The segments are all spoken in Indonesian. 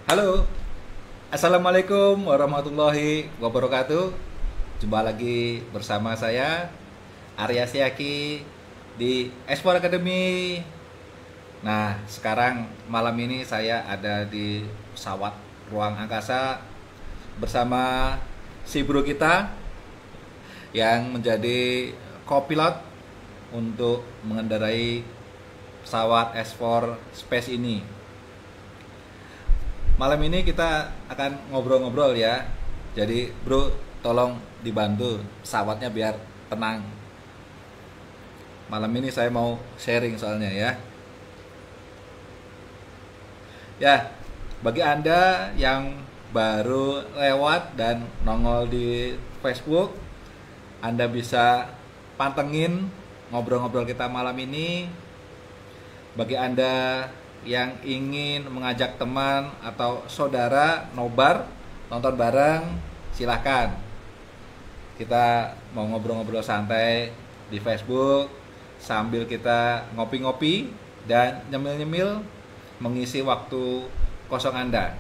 Halo, Assalamualaikum warahmatullahi wabarakatuh. Jumpa lagi bersama saya Arya Siaki di Esport Academy. Nah, sekarang malam ini saya ada di pesawat ruang angkasa bersama si bro kita yang menjadi co-pilot untuk mengendarai pesawat S4 Space ini. Malam ini kita akan ngobrol-ngobrol ya. Jadi bro, tolong dibantu pesawatnya biar tenang. Malam ini saya mau sharing soalnya ya. Ya, bagi Anda yang baru lewat dan nongol di Facebook, Anda bisa pantengin ngobrol-ngobrol kita malam ini. Bagi Anda yang ingin mengajak teman atau saudara nobar nonton bareng, silahkan. Kita mau ngobrol-ngobrol santai di Facebook sambil kita ngopi-ngopi dan nyemil-nyemil mengisi waktu kosong Anda.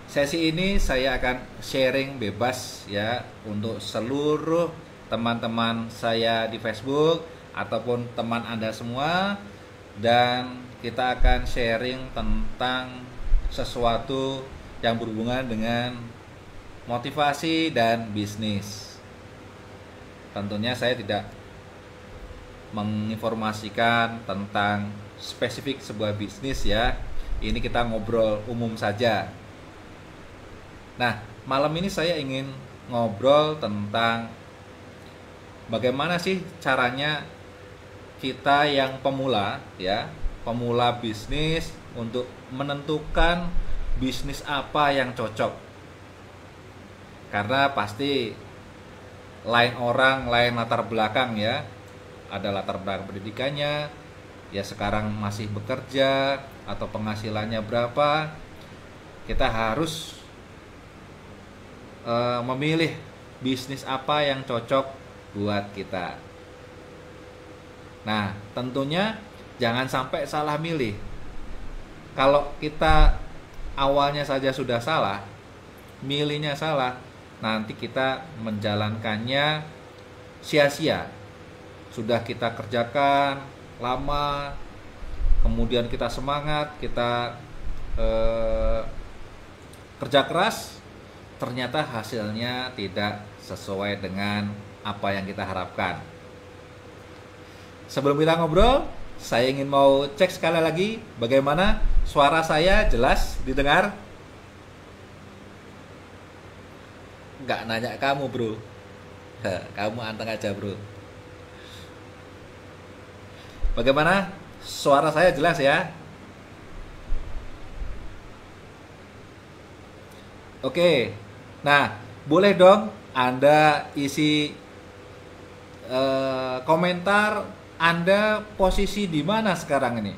Sesi ini saya akan sharing bebas ya untuk seluruh teman-teman saya di Facebook ataupun teman Anda semua, dan kita akan sharing tentang sesuatu yang berhubungan dengan motivasi dan bisnis. Tentunya saya tidak menginformasikan tentang spesifik sebuah bisnis ya. Ini kita ngobrol umum saja. Nah, malam ini saya ingin ngobrol tentang bagaimana sih caranya kita yang pemula ya, pemula bisnis untuk menentukan bisnis apa yang cocok. Karena pasti lain orang, lain latar belakang ya. Ada latar belakang pendidikannya, ya sekarang masih bekerja atau penghasilannya berapa. Kita harus memilih bisnis apa yang cocok buat kita. Nah, tentunya jangan sampai salah milih. Kalau kita awalnya saja sudah salah, milihnya salah, nanti kita menjalankannya sia-sia. Sudah kita kerjakan lama, kemudian kita semangat, kita kerja keras, ternyata hasilnya tidak sesuai dengan apa yang kita harapkan. Sebelum kita ngobrol, saya ingin mau cek sekali lagi bagaimana suara saya jelas didengar. Nggak nanya kamu bro, kamu anteng aja bro. Bagaimana suara saya jelas ya? Oke, nah boleh dong Anda isi komentar Anda posisi di mana sekarang ini.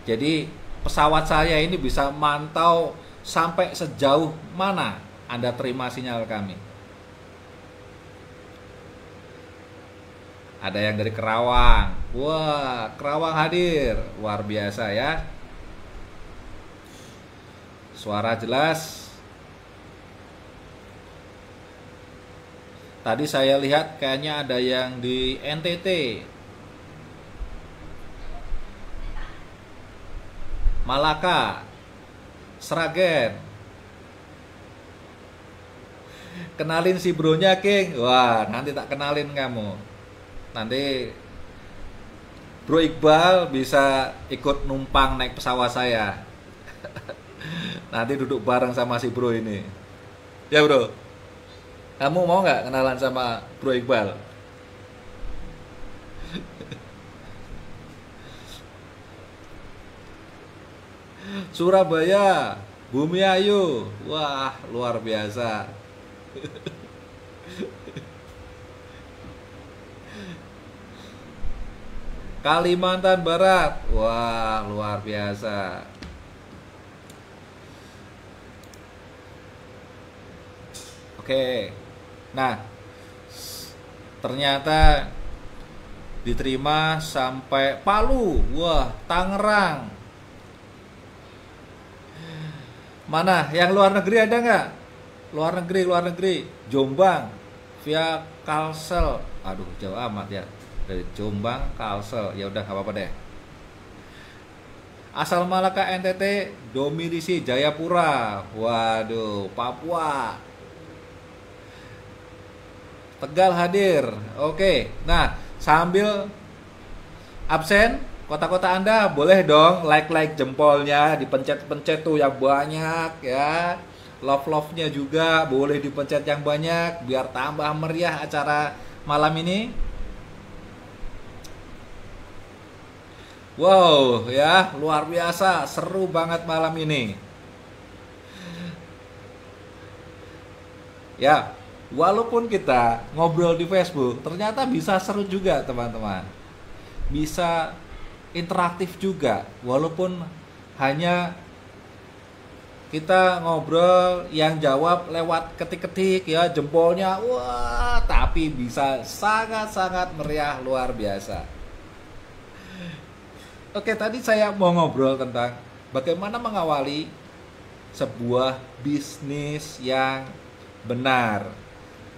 Jadi pesawat saya ini bisa mantau sampai sejauh mana Anda terima sinyal kami. Ada yang dari Kerawang. Wah, Kerawang hadir. Luar biasa ya. Suara jelas. Tadi saya lihat kayaknya ada yang di NTT, Malaka, Sragen. Kenalin si bronya King. Wah, nanti tak kenalin kamu. Nanti Bro Iqbal bisa ikut numpang naik pesawat saya. Nanti duduk bareng sama si bro ini. Ya bro, kamu mau nggak kenalan sama Bro Iqbal? Surabaya, Bumi Ayu. Wah, luar biasa. Kalimantan Barat. Wah, luar biasa. Oke. Nah, ternyata diterima sampai Palu. Wah, Tangerang. Mana? Yang luar negeri ada nggak? Luar negeri. Jombang via Kalsel. Aduh, jauh amat ya. Dari Jombang, Kalsel. Ya udah, nggak apa-apa deh. Asal Malaka NTT, domisili Jayapura. Waduh, Papua. Tegal hadir. Oke. Nah, sambil absen, kota-kota Anda boleh dong like jempolnya, dipencet-pencet tuh yang banyak ya. Love-nya juga boleh dipencet yang banyak biar tambah meriah acara malam ini. Wow, ya, luar biasa, seru banget malam ini. Ya, walaupun kita ngobrol di Facebook, ternyata bisa seru juga, teman-teman. Bisa interaktif juga, walaupun hanya kita ngobrol yang jawab lewat ketik-ketik ya, jempolnya wah, tapi bisa sangat-sangat meriah, luar biasa. Oke, tadi saya mau ngobrol tentang bagaimana mengawali sebuah bisnis yang benar.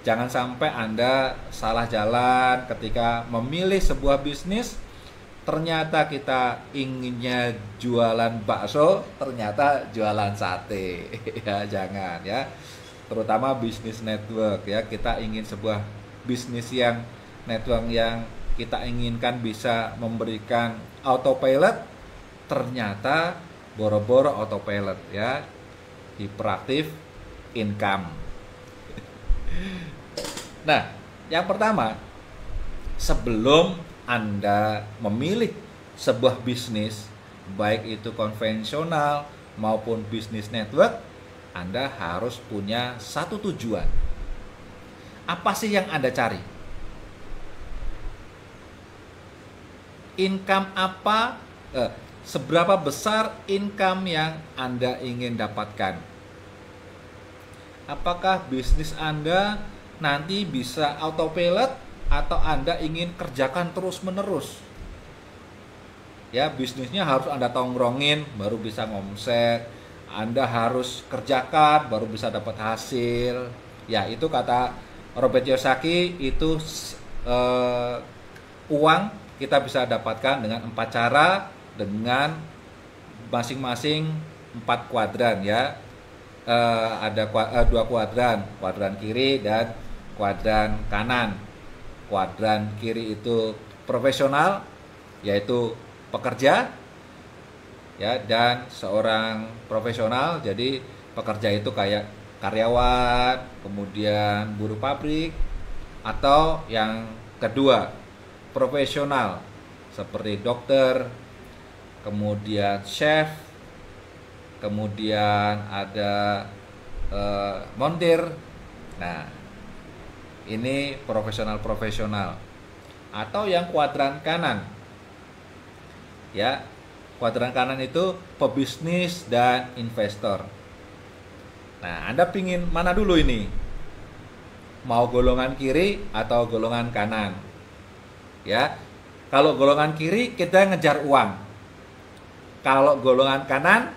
Jangan sampai Anda salah jalan ketika memilih sebuah bisnis. Ternyata kita inginnya jualan bakso, ternyata jualan sate. Ya, jangan ya. Terutama bisnis network ya. Kita ingin sebuah bisnis yang network yang kita inginkan bisa memberikan autopilot, ternyata boro-boro autopilot ya. Hiperaktif income. Nah, yang pertama, sebelum Anda memilih sebuah bisnis, baik itu konvensional maupun bisnis network, Anda harus punya satu tujuan. Apa sih yang Anda cari? Income apa? Seberapa besar income yang Anda ingin dapatkan? Apakah bisnis Anda nanti bisa autopilot atau Anda ingin kerjakan terus-menerus? Ya, bisnisnya harus Anda tongkrongin baru bisa ngomset. Anda harus kerjakan baru bisa dapat hasil. Ya, itu kata Robert Kiyosaki, itu uang kita bisa dapatkan dengan 4 cara, dengan masing-masing 4 kuadran ya. Ada 2 kuadran kiri dan kuadran kanan. Kuadran kiri itu profesional, yaitu pekerja ya, dan seorang profesional, jadi pekerja itu kayak karyawan, kemudian buruh pabrik, atau yang kedua profesional seperti dokter, kemudian chef, kemudian ada montir. Nah, ini profesional. Atau yang kuadran kanan. Ya, kuadran kanan itu pebisnis dan investor. Nah, Anda pingin mana dulu ini? Mau golongan kiri atau golongan kanan? Ya, kalau golongan kiri kita ngejar uang. Kalau golongan kanan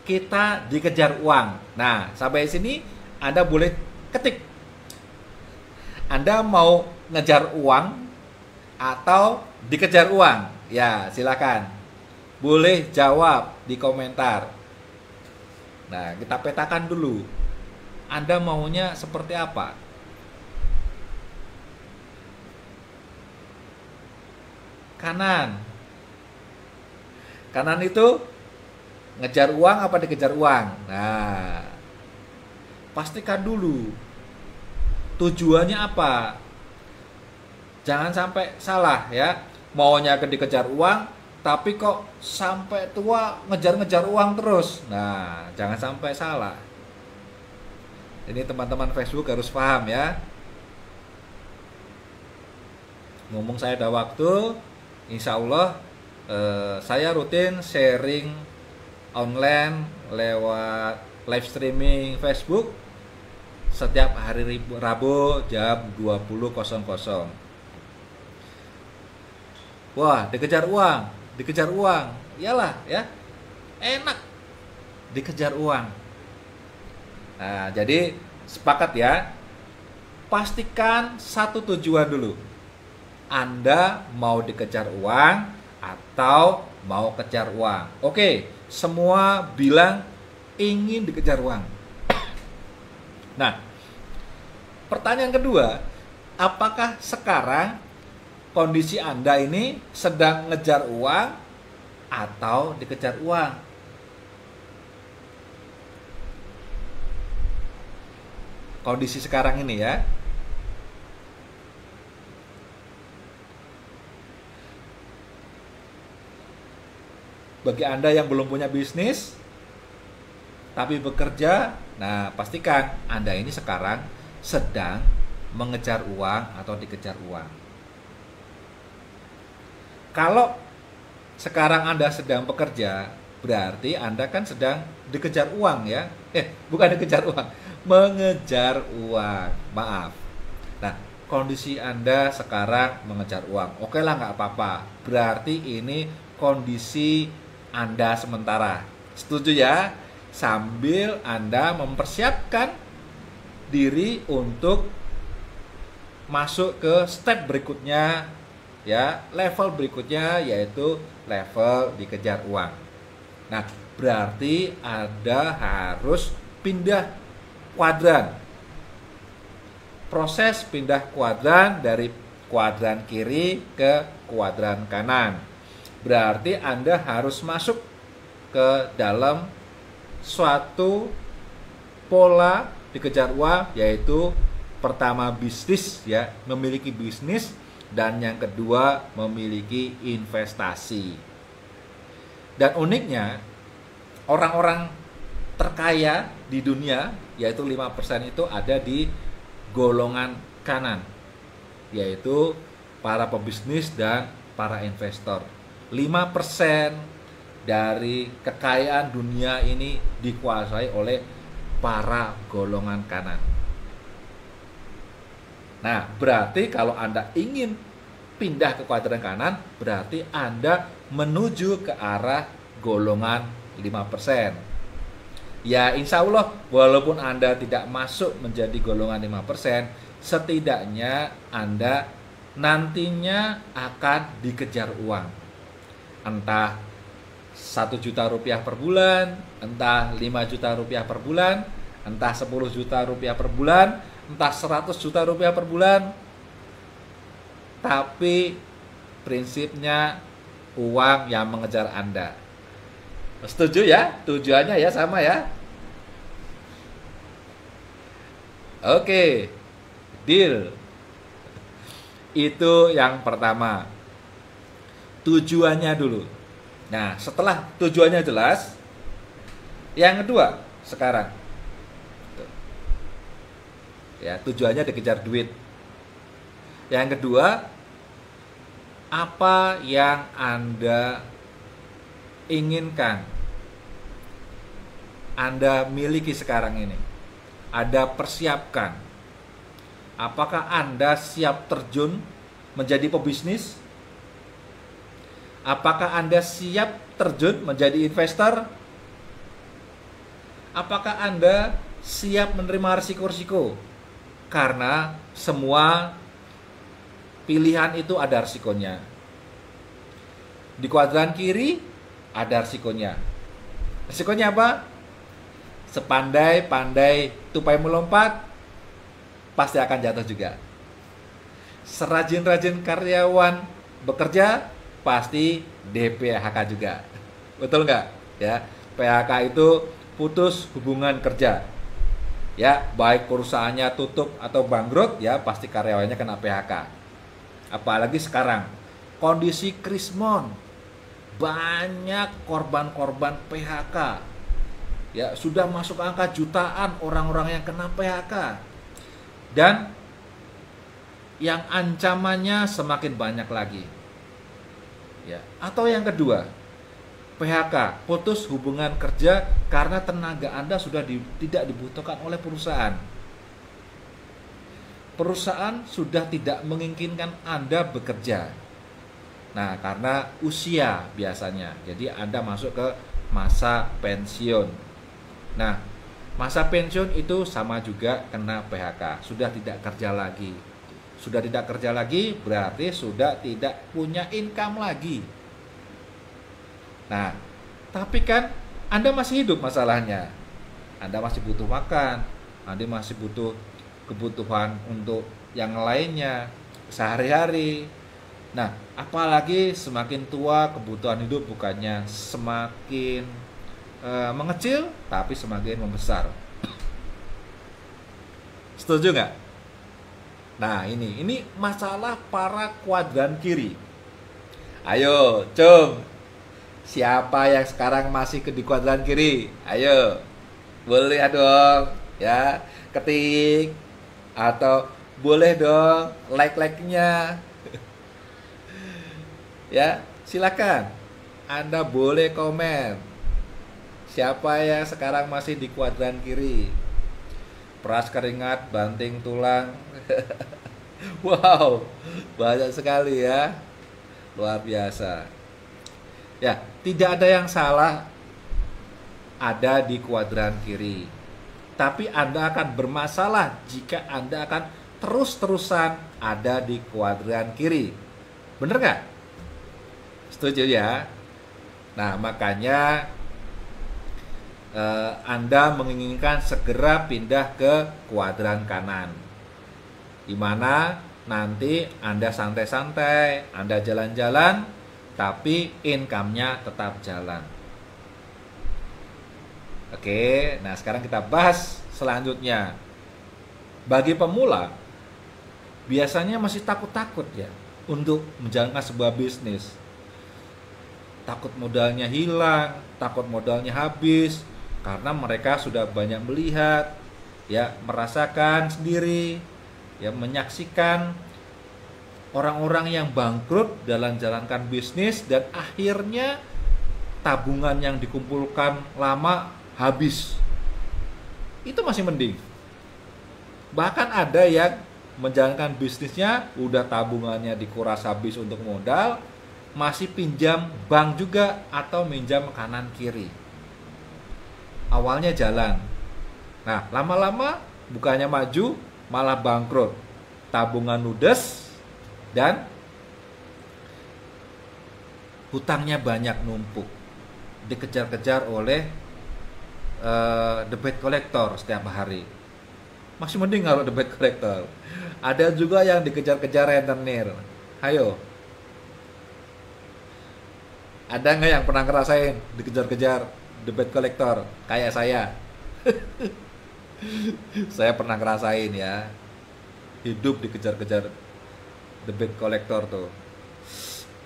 kita dikejar uang. Nah, sampai sini Anda boleh ketik. Anda mau ngejar uang atau dikejar uang? Ya, silakan. Boleh jawab di komentar. Nah, kita petakan dulu. Anda maunya seperti apa? Kanan. Kanan itu ngejar uang apa dikejar uang? Nah, pastikan dulu tujuannya apa. Jangan sampai salah ya. Maunya dikejar uang, tapi kok sampai tua ngejar-ngejar uang terus. Nah, jangan sampai salah. Ini teman-teman Facebook harus paham ya. Ngomong saya ada waktu, insya Allah saya rutin sharing online lewat live streaming Facebook setiap hari Rabu jam 20.00. Wah, dikejar uang. Iyalah ya. Enak dikejar uang. Nah, jadi sepakat ya. Pastikan satu tujuan dulu. Anda mau dikejar uang atau mau kejar uang. Oke, semua bilang ingin dikejar uang. Nah, pertanyaan kedua, apakah sekarang kondisi Anda ini sedang ngejar uang atau dikejar uang? Kondisi sekarang ini ya. Bagi Anda yang belum punya bisnis tapi bekerja, nah pastikan Anda ini sekarang sedang mengejar uang atau dikejar uang. Kalau sekarang Anda sedang bekerja, berarti Anda kan sedang dikejar uang ya. Bukan dikejar uang, mengejar uang. Maaf. Nah, kondisi Anda sekarang mengejar uang. Oke lah, nggak apa-apa. Berarti ini kondisi Anda sementara. Setuju ya? Sambil Anda mempersiapkan diri untuk masuk ke step berikutnya ya, level berikutnya yaitu level dikejar uang. Nah, berarti Anda harus pindah kuadran. Proses pindah kuadran dari kuadran kiri ke kuadran kanan. Berarti Anda harus masuk ke dalam suatu pola dikejar uang, yaitu pertama bisnis ya, memiliki bisnis, dan yang kedua memiliki investasi. Dan uniknya, orang-orang terkaya di dunia, yaitu 5% itu ada di golongan kanan, yaitu para pebisnis dan para investor. 5% dari kekayaan dunia ini dikuasai oleh para golongan kanan. Nah, berarti kalau Anda ingin pindah ke kuadran kanan, berarti Anda menuju ke arah golongan 5%. Ya, insya Allah, walaupun Anda tidak masuk menjadi golongan 5%, setidaknya Anda nantinya akan dikejar uang. Entah 1 juta rupiah per bulan, entah 5 juta rupiah per bulan, entah 10 juta rupiah per bulan, entah 100 juta rupiah per bulan. Tapi prinsipnya uang yang mengejar Anda. Setuju ya? Tujuannya ya sama ya? Oke, deal. Itu yang pertama. Tujuannya dulu. Nah, setelah tujuannya jelas, yang kedua sekarang, ya, tujuannya dikejar duit. Yang kedua, apa yang Anda inginkan Anda miliki sekarang ini? Anda persiapkan. Apakah Anda siap terjun menjadi pebisnis? Apakah Anda siap terjun menjadi investor? Apakah Anda siap menerima risiko-risiko? Karena semua pilihan itu ada risikonya. Di kuadran kiri ada risikonya. Risikonya apa? Sepandai-pandai tupai melompat, pasti akan jatuh juga. Serajin-rajin karyawan bekerja, pasti DPHK juga. Betul nggak? Ya, PHK itu putus hubungan kerja. Ya, baik perusahaannya tutup atau bangkrut, ya pasti karyawannya kena PHK. Apalagi sekarang kondisi krismon, banyak korban-korban PHK. Ya, sudah masuk angka jutaan orang-orang yang kena PHK. Dan yang ancamannya semakin banyak lagi. Ya, atau yang kedua, PHK, putus hubungan kerja karena tenaga Anda sudah tidak dibutuhkan oleh perusahaan. Perusahaan sudah tidak menginginkan Anda bekerja. Nah, karena usia biasanya. Jadi Anda masuk ke masa pensiun. Nah, Masa pensiun itu sama juga kena PHK, sudah tidak kerja lagi. Sudah tidak kerja lagi berarti sudah tidak punya income lagi. Nah, tapi kan Anda masih hidup masalahnya. Anda masih butuh makan, Anda masih butuh kebutuhan untuk yang lainnya sehari-hari. Nah, apalagi semakin tua kebutuhan hidup bukannya semakin mengecil, tapi semakin membesar. Setuju nggak? Nah, ini masalah para kuadran kiri. Ayo, Cung. Siapa yang sekarang masih di kuadran kiri? Ayo. Boleh dong, ya. Ketik atau boleh dong like-nya. Ya, silakan. Anda boleh komen. Siapa yang sekarang masih di kuadran kiri? Peras keringat, banting tulang. Wow, banyak sekali ya. Luar biasa. Ya, tidak ada yang salah ada di kuadran kiri. Tapi Anda akan bermasalah jika Anda akan terus-terusan ada di kuadran kiri. Bener nggak? Setuju ya? Nah, makanya Anda menginginkan segera pindah ke kuadran kanan, di mana nanti Anda santai-santai, Anda jalan-jalan, tapi income-nya tetap jalan. Oke, nah sekarang kita bahas selanjutnya. Bagi pemula, biasanya masih takut-takut ya untuk menjalankan sebuah bisnis. Takut modalnya hilang, takut modalnya habis, karena mereka sudah banyak melihat, ya, merasakan sendiri, ya, menyaksikan orang-orang yang bangkrut dalam jalankan bisnis dan akhirnya tabungan yang dikumpulkan lama habis. Itu masih mending. Bahkan ada yang menjalankan bisnisnya udah tabungannya dikuras habis untuk modal, masih pinjam bank juga atau minjam kanan kiri. Awalnya jalan. Nah, lama-lama bukannya maju, malah bangkrut. Tabungan ludes dan hutangnya banyak numpuk. Dikejar-kejar oleh debt collector setiap hari. Masih mending kalau debt collector. Ada juga yang dikejar-kejar rentenir. Ayo. Ada nggak yang pernah ngerasain dikejar-kejar debt collector kayak saya? Saya pernah ngerasain ya, hidup dikejar-kejar debt collector tuh.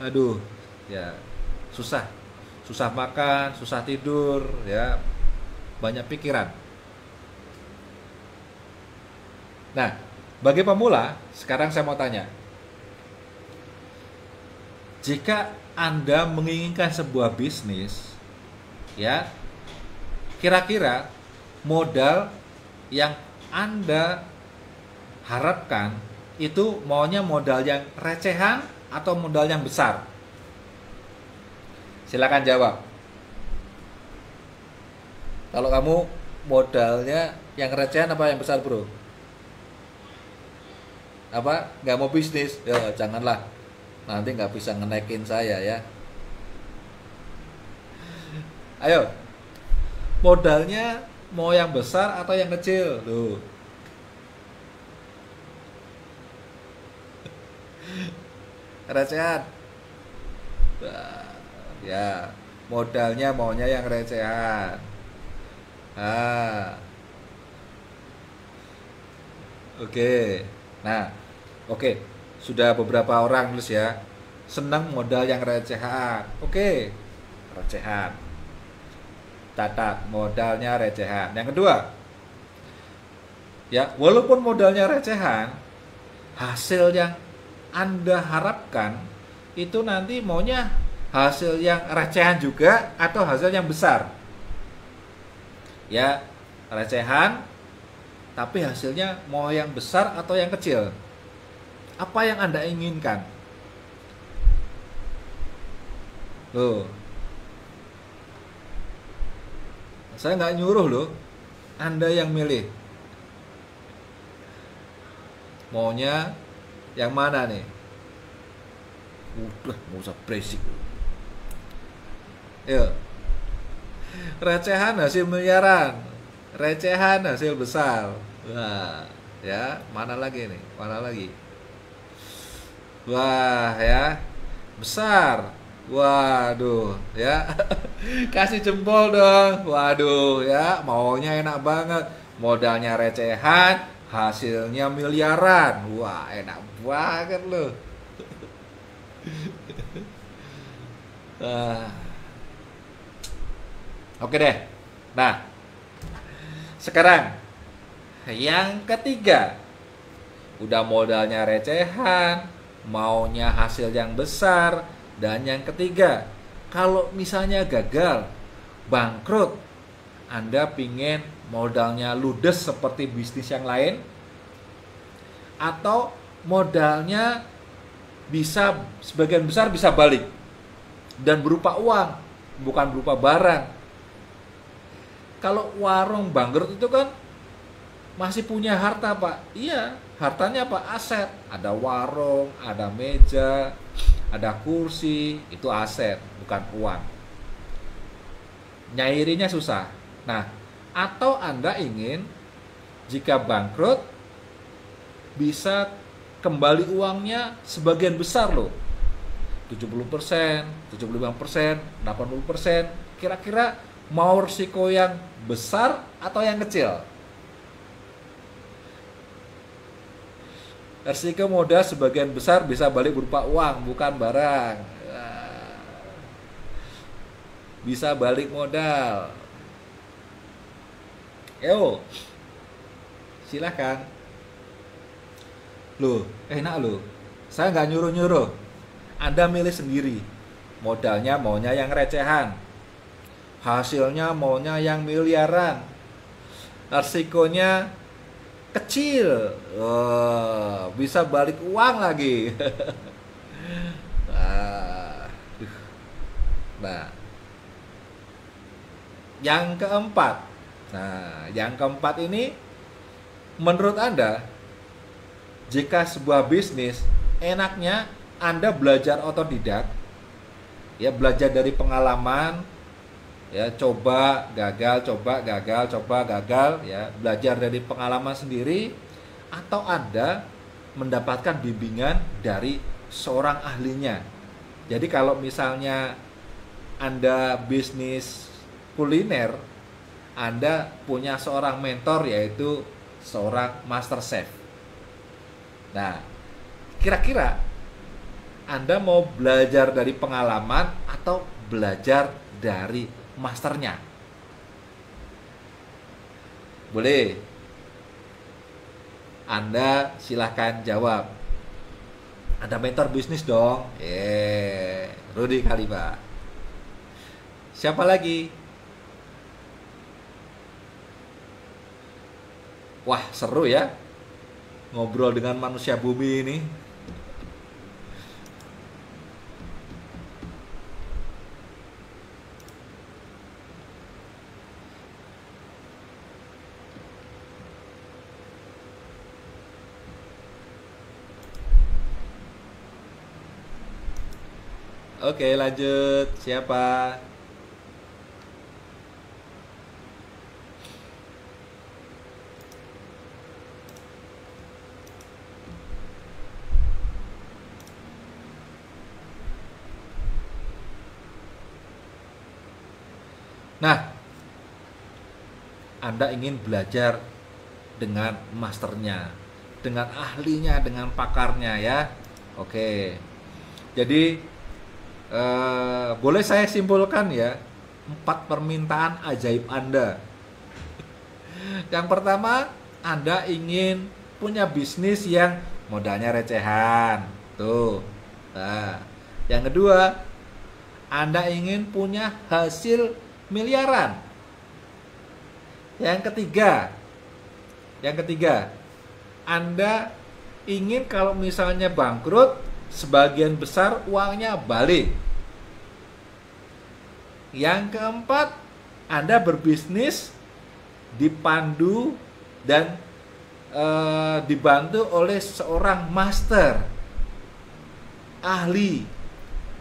Aduh, ya susah makan, susah tidur, ya banyak pikiran. Nah, bagi pemula, sekarang saya mau tanya, jika Anda menginginkan sebuah bisnis, ya, kira-kira modal yang Anda harapkan itu maunya modal yang recehan atau modal yang besar? Silakan jawab. Kalau kamu modalnya yang recehan apa yang besar, bro? Apa? Nggak mau bisnis? Ya janganlah, nanti nggak bisa ngenaikin saya ya. Ayo, modalnya mau yang besar atau yang kecil? Tuh. Recehan. Ya, modalnya maunya yang recehan. Oke. Nah, oke. Sudah beberapa orang nulis ya, senang modal yang recehan. Oke, recehan. Catat, modalnya recehan. Yang kedua, ya, walaupun modalnya recehan, hasil yang Anda harapkan itu nanti maunya hasil yang recehan juga atau hasil yang besar. Ya, recehan tapi hasilnya mau yang besar atau yang kecil. Apa yang Anda inginkan? Loh, saya nggak nyuruh loh. Anda yang milih. Maunya yang mana nih? Udah, nggak usah berisik. Yuk. Recehan hasil miliaran, recehan hasil besar. Wah, ya, mana lagi nih? Mana lagi? Wah, ya. Besar. Waduh, ya. Kasih jempol dong. Waduh, ya, maunya enak banget. Modalnya recehan, hasilnya miliaran. Wah, enak banget loh. Ah, oke deh. Nah, sekarang yang ketiga. Udah modalnya recehan, maunya hasil yang besar, dan yang ketiga, kalau misalnya gagal, bangkrut, Anda pingin modalnya ludes seperti bisnis yang lain, atau modalnya bisa sebagian besar bisa balik dan berupa uang, bukan berupa barang. Kalau warung bangkrut itu kan masih punya harta, Pak. Iya, hartanya apa? Aset. Ada warung, ada meja, ada kursi, itu aset, bukan uang. Nyairinya susah. Nah, atau Anda ingin jika bangkrut bisa kembali uangnya sebagian besar loh. 70%, 75%, 80%. Kira-kira mau risiko yang besar atau yang kecil? Risiko modal sebagian besar bisa balik berupa uang, bukan barang. Bisa balik modal. Yo, silahkan. Loh, enak loh. Saya nggak nyuruh-nyuruh. Anda milih sendiri. Modalnya maunya yang recehan. Hasilnya maunya yang miliaran. Risikonya kecil, bisa balik uang lagi. Nah, yang keempat. Nah, yang keempat ini, menurut Anda, jika sebuah bisnis, enaknya Anda belajar otodidak, ya, belajar dari pengalaman, ya, coba gagal, ya, belajar dari pengalaman sendiri, atau Anda mendapatkan bimbingan dari seorang ahlinya. Jadi kalau misalnya Anda bisnis kuliner, Anda punya seorang mentor, yaitu seorang master chef. Nah, kira-kira Anda mau belajar dari pengalaman atau belajar dari masternya? Boleh. Anda silahkan jawab. Ada mentor bisnis dong. Rudy kali, Pak. Siapa lagi? Wah, seru ya ngobrol dengan manusia bumi ini. Oke, lanjut. Siapa? Nah, Anda ingin belajar dengan masternya, dengan ahlinya, dengan pakarnya, ya. Oke. Jadi boleh saya simpulkan ya, 4 permintaan ajaib Anda. Yang pertama, Anda ingin punya bisnis yang modalnya recehan. Tuh. Nah, yang kedua, Anda ingin punya hasil miliaran. Yang ketiga, Anda ingin kalau misalnya bangkrut, sebagian besar uangnya balik. Yang keempat, Anda berbisnis dipandu dan dibantu oleh seorang master ahli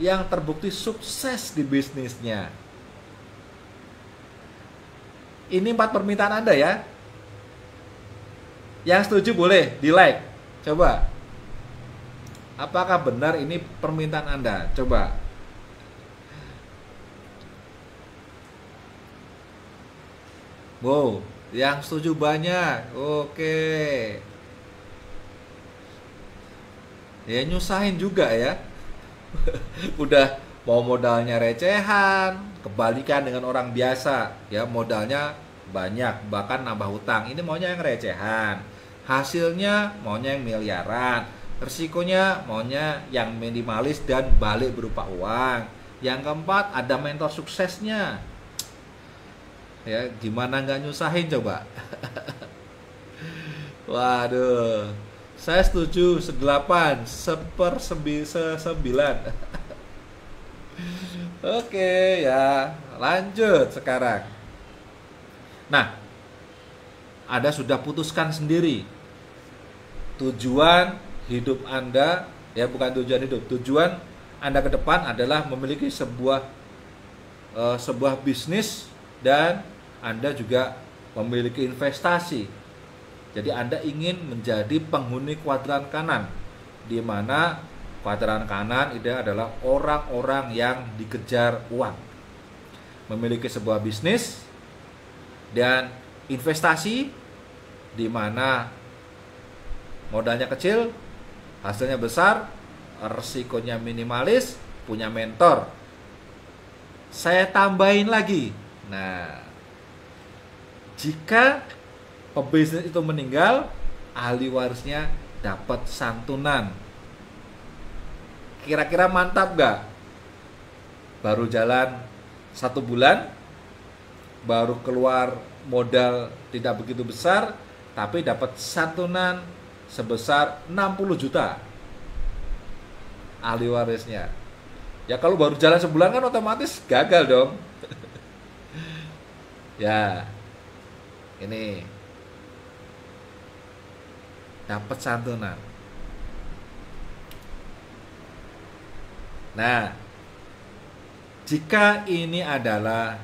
yang terbukti sukses di bisnisnya. Ini 4 permintaan Anda ya. Yang setuju boleh di like. Coba. Apakah benar ini permintaan Anda? Coba. Wow, yang setuju banyak. Oke. Ya nyusahin juga ya. Udah mau modalnya recehan, kebalikan dengan orang biasa, ya modalnya banyak, bahkan nambah hutang. Ini maunya yang recehan, hasilnya maunya yang miliaran, resikonya maunya yang minimalis dan balik berupa uang. Yang keempat, ada mentor suksesnya. Ya, gimana nggak nyusahin coba? Waduh, saya setuju 8/9. Oke ya, lanjut sekarang. Nah, Anda sudah putuskan sendiri tujuan hidup Anda, ya bukan tujuan hidup, tujuan Anda ke depan adalah memiliki sebuah bisnis dan Anda juga memiliki investasi. Jadi Anda ingin menjadi penghuni kuadran kanan, di mana kuadran kanan itu adalah orang-orang yang dikejar uang, memiliki sebuah bisnis dan investasi, di mana modalnya kecil, hasilnya besar, resikonya minimalis, punya mentor. Saya tambahin lagi. Nah, jika pebisnis itu meninggal, ahli warisnya dapat santunan. Kira-kira mantap gak? Baru jalan 1 bulan, baru keluar modal tidak begitu besar, tapi dapat santunan sebesar 60 juta ahli warisnya. Ya kalau baru jalan sebulan kan otomatis gagal dong. Ya, ini dapat santunan. Nah, jika ini adalah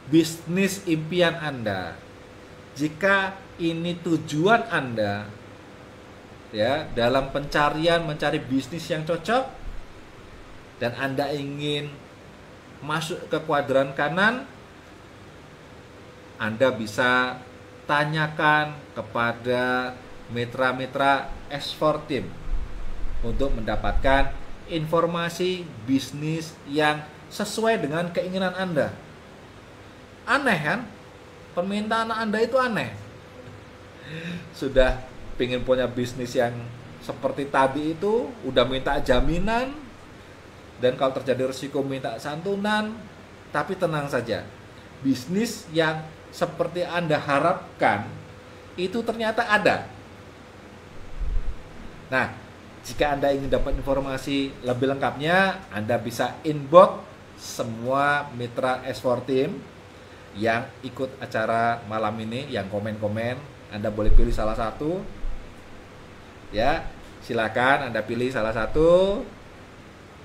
bisnis impian Anda, jika ini tujuan Anda, ya dalam pencarian mencari bisnis yang cocok, dan Anda ingin masuk ke kuadran kanan, Anda bisa tanyakan kepada mitra-mitra S4 Team untuk mendapatkan informasi bisnis yang sesuai dengan keinginan Anda. Aneh kan? Permintaan Anda itu aneh. Sudah pengen punya bisnis yang seperti tadi itu, udah minta jaminan, dan kalau terjadi risiko minta santunan. Tapi tenang saja, bisnis yang seperti Anda harapkan itu ternyata ada. Nah, jika Anda ingin dapat informasi lebih lengkapnya, Anda bisa inbox semua mitra S4 Team yang ikut acara malam ini, yang komen-komen. Anda boleh pilih salah satu. Ya, silakan Anda pilih salah satu.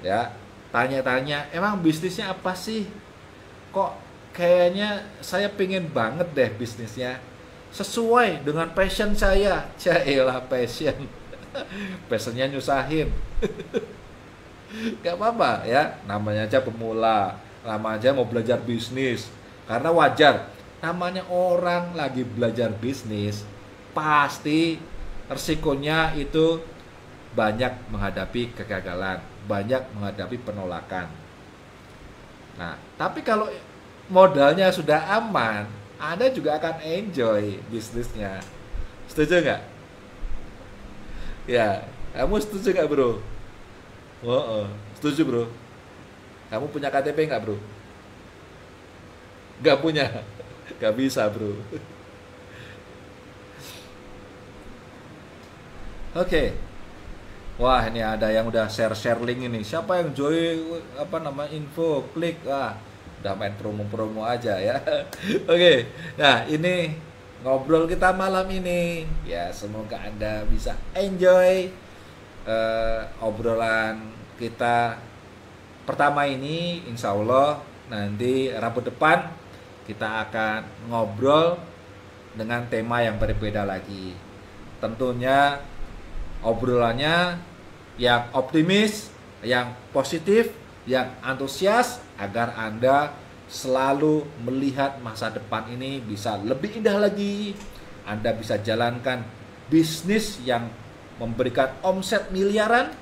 Ya, tanya-tanya, emang bisnisnya apa sih? Kok kayaknya saya pengen banget deh bisnisnya sesuai dengan passion saya. Cailah passion. Passionnya nyusahin. Gak apa-apa ya, namanya aja pemula, namanya aja mau belajar bisnis. Karena wajar, namanya orang lagi belajar bisnis, pasti resikonya itu banyak menghadapi kegagalan, banyak menghadapi penolakan. Nah, tapi kalau modalnya sudah aman, Anda juga akan enjoy bisnisnya. Setuju nggak? Ya, kamu setuju nggak bro? Oh, setuju bro. Kamu punya KTP nggak bro? Nggak punya, nggak bisa bro. Oke. Wah, ini ada yang udah share link ini. Siapa yang join info, klik Udah main promo-promo aja ya. Oke, nah ini ngobrol kita malam ini. Ya semoga Anda bisa enjoy obrolan kita pertama ini. Insya Allah nanti Rabu depan kita akan ngobrol dengan tema yang berbeda lagi. Tentunya obrolannya yang optimis, yang positif, yang antusias, agar Anda selalu melihat masa depan ini bisa lebih indah lagi. Anda bisa jalankan bisnis yang memberikan omset miliaran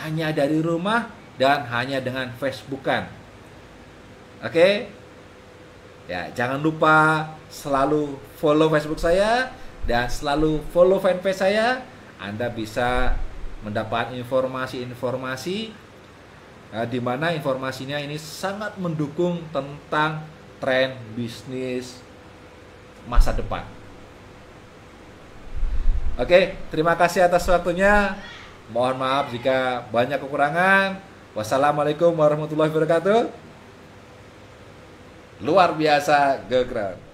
hanya dari rumah dan hanya dengan Facebookan. Oke? Ya, jangan lupa selalu follow Facebook saya dan selalu follow fanpage saya. Anda bisa mendapat informasi-informasi di mana informasinya ini sangat mendukung tentang tren bisnis masa depan. Oke, terima kasih atas waktunya. Mohon maaf jika banyak kekurangan. Wassalamualaikum warahmatullahi wabarakatuh. Luar biasa, gegrek.